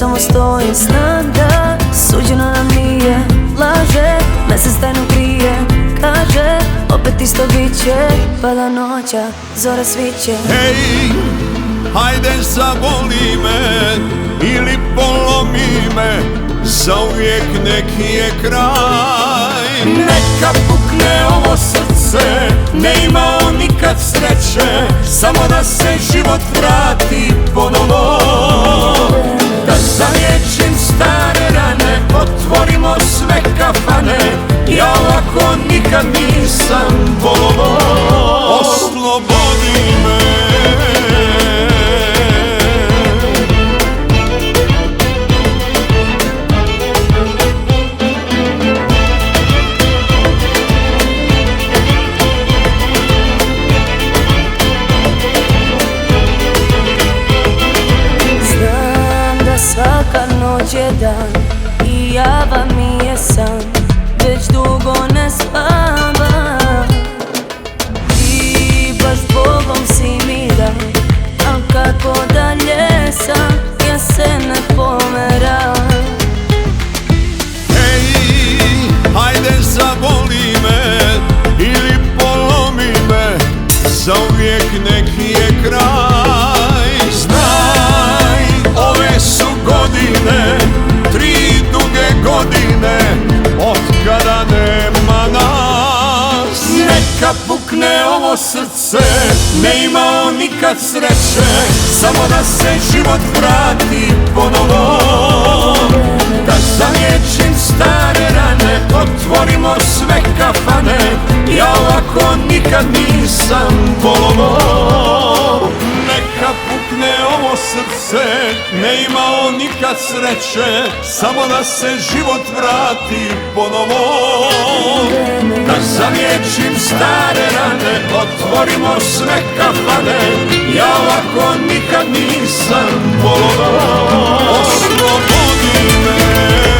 samo stojim, znam da suđeno nam nije. Laže, mesec tajno krije, kaže opet isto biće. Pada noća, zora sviće. Hej, hajde zaboli me ili polomi me, zauvijek neki je kraj. Neka pukne ovo srce, ne ima on nikad sreće, samo da se život vrati ponovo. Da zaliječim stare rane, otvorimo sve kafane, ja ovako nikad nisam bolovo. Oslobodi me. Svaka noć je dan i java mi je san, već dugo ne spavam. Ti baš Bogom si mi dan, al kako dalje sam, ja se ne pomeram. Hej, hajde zaboli me ili polomi me, zauvijek neki je kraj. Znaj, ove su godine, 3 duge godine, otkada nema nas. Neka pukne ovo srce, ne ima on nikad sreće, samo da se život vrati ponovo. Da zaliječim stare rane, otvorimo sve kafane, ja ovako nikad nisam bolovo. Neka pukne ovo srce, ne ima on nikad sreće, samo da se život vrati ponovo. Da zaliječim stare rane, otvorimo sve kafane, ja ovako nikad nisam bolovo. Oslobodi me.